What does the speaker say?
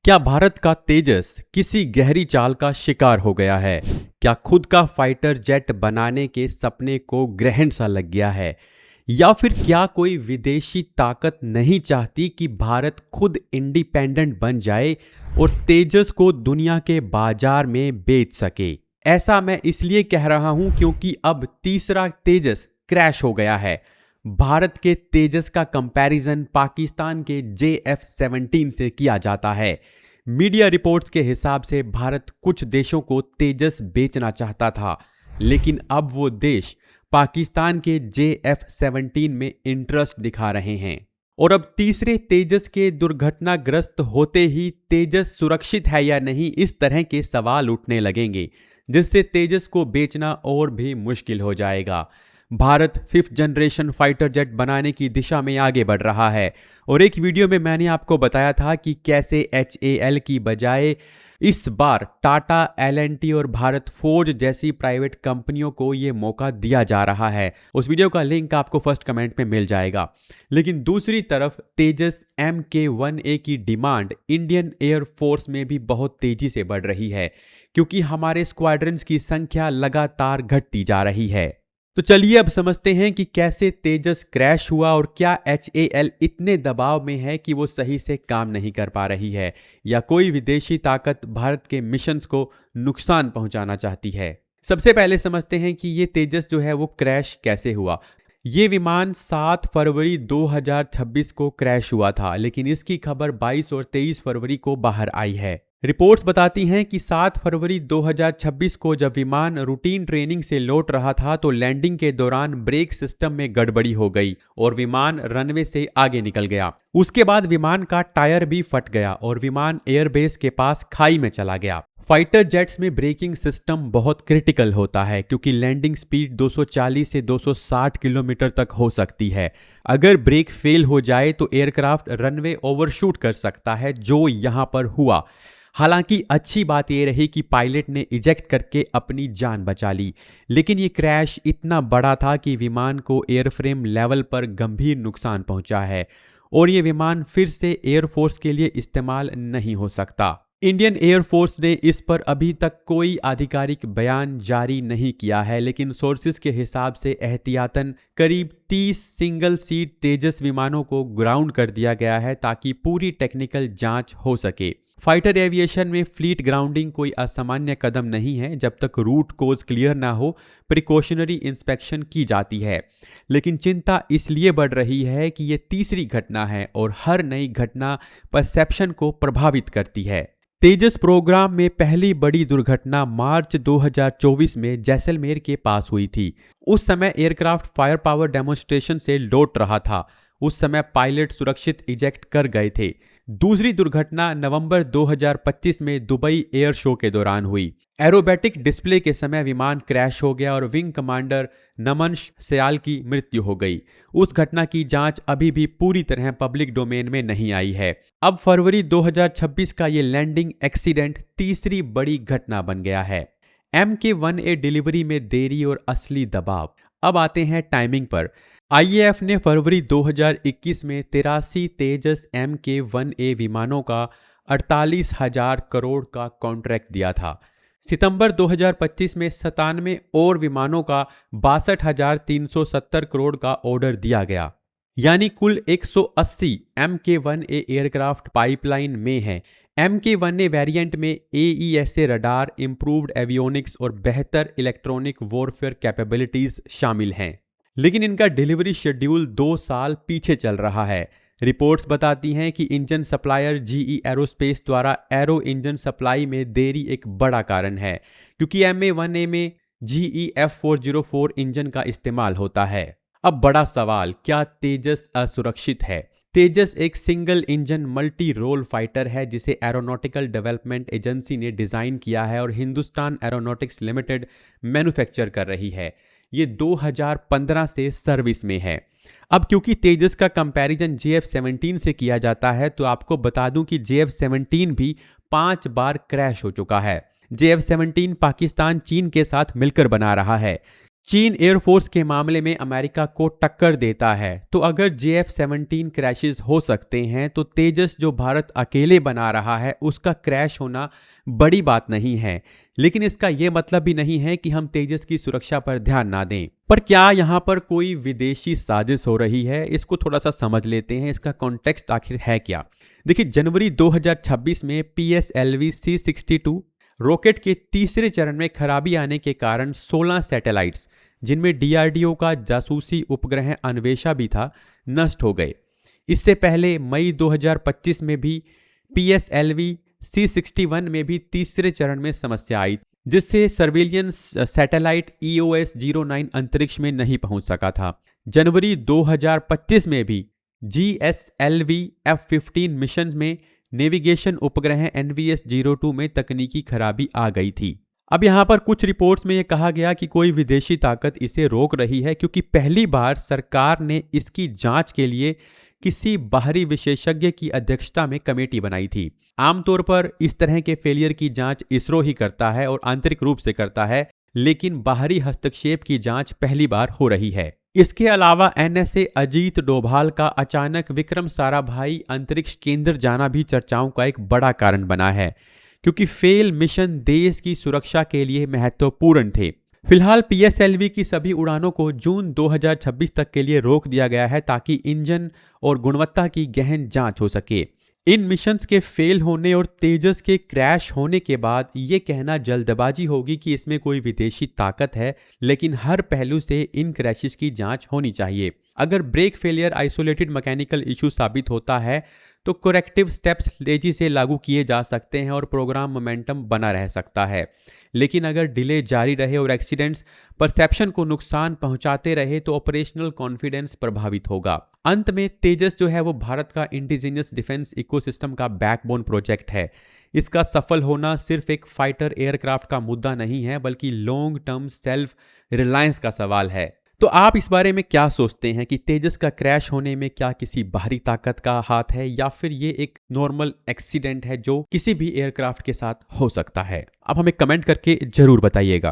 क्या भारत का तेजस किसी गहरी चाल का शिकार हो गया है? क्या खुद का फाइटर जेट बनाने के सपने को ग्रहण सा लग गया है? या फिर क्या कोई विदेशी ताकत नहीं चाहती कि भारत खुद इंडिपेंडेंट बन जाए और तेजस को दुनिया के बाजार में बेच सके? ऐसा मैं इसलिए कह रहा हूं क्योंकि अब तीसरा तेजस क्रैश हो गया है। भारत के तेजस का कंपैरिजन पाकिस्तान के JF-17 से किया जाता है। मीडिया रिपोर्ट्स के हिसाब से भारत कुछ देशों को तेजस बेचना चाहता था, लेकिन अब वो देश पाकिस्तान के JF-17 में इंटरेस्ट दिखा रहे हैं। और अब तीसरे तेजस के दुर्घटनाग्रस्त होते ही तेजस सुरक्षित है या नहीं, इस तरह के सवाल उठने लगेंगे, जिससे तेजस को बेचना और भी मुश्किल हो जाएगा। Bharat 5th generation fighter jet बनाने की दिशा में आगे बढ़ रहा है और एक वीडियो में मैंने आपको बताया था कि कैसे HAL की बजाय इस बार टाटा, L&T और भारत फोर्ज जैसी प्राइवेट कंपनियों को ये मौका दिया जा रहा है। उस वीडियो का लिंक आपको फर्स्ट कमेंट में मिल जाएगा। लेकिन दूसरी तरफ तेजस Mk1A की डिमांड इंडियन एयरफोर्स में भी बहुत तेजी से बढ़ रही है, क्योंकि हमारे स्क्वाड्रन्स की संख्या लगातार घटती जा रही है। तो चलिए अब समझते हैं कि कैसे तेजस क्रैश हुआ और क्या HAL इतने दबाव में है कि वो सही से काम नहीं कर पा रही है, या कोई विदेशी ताकत भारत के मिशंस को नुकसान पहुंचाना चाहती है। सबसे पहले समझते हैं कि ये तेजस जो है वो क्रैश कैसे हुआ। ये विमान 7 फरवरी 2026 को क्रैश हुआ था, लेकिन इसकी खबर 22 और 23 फरवरी को बाहर आई है। रिपोर्ट्स बताती हैं कि 7 फरवरी 2026 को जब विमान रूटीन ट्रेनिंग से लौट रहा था तो लैंडिंग के दौरान ब्रेक सिस्टम में गड़बड़ी हो गई और विमान रनवे से आगे निकल गया। उसके बाद विमान का टायर भी फट गया और विमान एयरबेस के पास खाई में चला गया। फाइटर जेट्स में ब्रेकिंग सिस्टम बहुत क्रिटिकल होता है, क्योंकि लैंडिंग स्पीड 240 से 260 किलोमीटर तक हो सकती है। अगर ब्रेक फेल हो जाए तो एयरक्राफ्ट रनवे ओवरशूट कर सकता है, जो यहाँ पर हुआ। हालांकि अच्छी बात यह रही कि पायलट ने इजेक्ट करके अपनी जान बचा ली, लेकिन ये क्रैश इतना बड़ा था कि विमान को एयरफ्रेम लेवल पर गंभीर नुकसान पहुंचा है और ये विमान फिर से एयरफोर्स के लिए इस्तेमाल नहीं हो सकता। इंडियन एयरफोर्स ने इस पर अभी तक कोई आधिकारिक बयान जारी नहीं किया है, लेकिन सोर्सेज के हिसाब से एहतियातन करीब 30 सिंगल सीट तेजस विमानों को ग्राउंड कर दिया गया है ताकि पूरी टेक्निकल जांच हो सके। फाइटर एविएशन में फ्लीट ग्राउंडिंग कोई असामान्य कदम नहीं है। जब तक रूट कोज क्लियर ना हो, प्रिकॉशनरी इंस्पेक्शन की जाती है। लेकिन चिंता इसलिए बढ़ रही है कि ये तीसरी घटना है और हर नई घटना परसेप्शन को प्रभावित करती है। तेजस प्रोग्राम में पहली बड़ी दुर्घटना मार्च 2024 में जैसलमेर के पास हुई थी। उस समय एयरक्राफ्ट फायर पावर डेमोन्स्ट्रेशन से लौट रहा था। उस समय पायलट सुरक्षित इजेक्ट कर गए थे। दूसरी दुर्घटना नवंबर 2025 में दुबई एयर शो के दौरान हुई। एरोबैटिक डिस्प्ले के समय विमान क्रैश हो गया और विंग कमांडर नमन सयाल की मृत्यु हो गई। उस घटना की जांच अभी भी पूरी तरह पब्लिक डोमेन में नहीं आई है। अब फरवरी 2026 का ये लैंडिंग एक्सीडेंट तीसरी बड़ी घटना बन गया है। Mk1A डिलीवरी में देरी और असली दबाव। अब आते हैं टाइमिंग पर। IAF ने फरवरी 2021 में 83 तेजस Mk1A विमानों का 48,000 करोड़ का कॉन्ट्रैक्ट दिया था। सितंबर 2025 में 97 और विमानों का 62,370 करोड़ का ऑर्डर दिया गया, यानी कुल 180 Mk1A एयरक्राफ्ट पाइपलाइन में है। Mk1A वेरिएंट में AESA रडार, इंप्रूव्ड एवियोनिक्स और बेहतर इलेक्ट्रॉनिक वॉरफेयर कैपेबिलिटीज शामिल हैं, लेकिन इनका डिलीवरी शेड्यूल 2 साल पीछे चल रहा है। रिपोर्ट्स बताती हैं कि इंजन सप्लायर GE एरोस्पेस द्वारा एरो इंजन सप्लाई में देरी एक बड़ा कारण है, क्योंकि MA1A में GE F404 इंजन का इस्तेमाल होता है। अब बड़ा सवाल, क्या तेजस असुरक्षित है? तेजस एक single engine multi role fighter है जिसे एरोनॉटिकल डेवलपमेंट एजेंसी ने डिज़ाइन किया है और हिंदुस्तान एरोनॉटिक्स लिमिटेड मैन्युफैक्चर कर रही है। ये 2015 से सर्विस में है। अब क्योंकि तेजस का कंपैरिजन JF-17 से किया जाता है, तो आपको बता दूं कि JF-17 भी 5 बार क्रैश हो चुका है। JF-17 पाकिस्तान चीन के साथ मिलकर बना रहा है। चीन एयरफोर्स के मामले में अमेरिका को टक्कर देता है। तो अगर JF-17 क्रैशेस हो सकते हैं तो तेजस जो भारत अकेले बना रहा है उसका क्रैश होना बड़ी बात नहीं है। लेकिन इसका यह मतलब भी नहीं है कि हम तेजस की सुरक्षा पर ध्यान ना दें। पर क्या यहाँ पर कोई विदेशी साजिश हो रही है, इसको थोड़ा सा समझ लेते हैं। इसका कॉन्टेक्स्ट आखिर है क्या। देखिए, जनवरी 2026 में PSLV C-62 रॉकेट के तीसरे चरण में खराबी आने के कारण 16 सैटेलाइट्स, जिनमें DRDO का जासूसी उपग्रह अन्वेषा भी था, नष्ट हो गए। इससे पहले मई 2025 में भी PSLV C-61 में भी तीसरे चरण में समस्या आई, जिससे सर्विलियंस सैटेलाइट EOS-09 अंतरिक्ष में नहीं पहुंच सका था। जनवरी 2025 में भी GSLV F-15 मिशन में नेविगेशन उपग्रह NVS-02 में तकनीकी खराबी आ गई थी। अब यहाँ पर कुछ रिपोर्ट्स में यह कहा गया कि कोई विदेशी ताकत इसे रोक रही है, क्योंकि पहली बार सरकार ने इसकी जांच के लिए किसी बाहरी विशेषज्ञ की अध्यक्षता में कमेटी बनाई थी। आमतौर पर इस तरह के फेलियर की जांच इसरो ही करता है और आंतरिक रूप से करता है, लेकिन बाहरी हस्तक्षेप की जांच पहली बार हो रही है। इसके अलावा NSA अजीत डोभाल का अचानक विक्रम साराभाई अंतरिक्ष केंद्र जाना भी चर्चाओं का एक बड़ा कारण बना है, क्योंकि फेल मिशन देश की सुरक्षा के लिए महत्वपूर्ण थे। फिलहाल PSLV की सभी उड़ानों को जून 2026 तक के लिए रोक दिया गया है, ताकि इंजन और गुणवत्ता की गहन जांच हो सके। इन मिशंस के फेल होने और तेजस के क्रैश होने के बाद ये कहना जल्दबाजी होगी कि इसमें कोई विदेशी ताकत है, लेकिन हर पहलू से इन क्रैशेस की जांच होनी चाहिए। अगर brake failure isolated mechanical issue साबित होता है तो करेक्टिव स्टेप्स तेजी से लागू किए जा सकते हैं और प्रोग्राम मोमेंटम बना रह सकता है। लेकिन अगर डिले जारी रहे और एक्सीडेंट्स परसेप्शन को नुकसान पहुंचाते रहे तो ऑपरेशनल कॉन्फिडेंस प्रभावित होगा। अंत में तेजस जो है वो भारत का इंडिजिनियस डिफेंस इकोसिस्टम का बैकबोन प्रोजेक्ट है। इसका सफल होना सिर्फ एक फाइटर एयरक्राफ्ट का मुद्दा नहीं है, बल्कि लॉन्ग टर्म सेल्फ रिलायंस का सवाल है। तो आप इस बारे में क्या सोचते हैं कि तेजस का क्रैश होने में क्या किसी बाहरी ताकत का हाथ है, या फिर ये एक नॉर्मल एक्सीडेंट है जो किसी भी एयरक्राफ्ट के साथ हो सकता है? आप हमें कमेंट करके जरूर बताइएगा।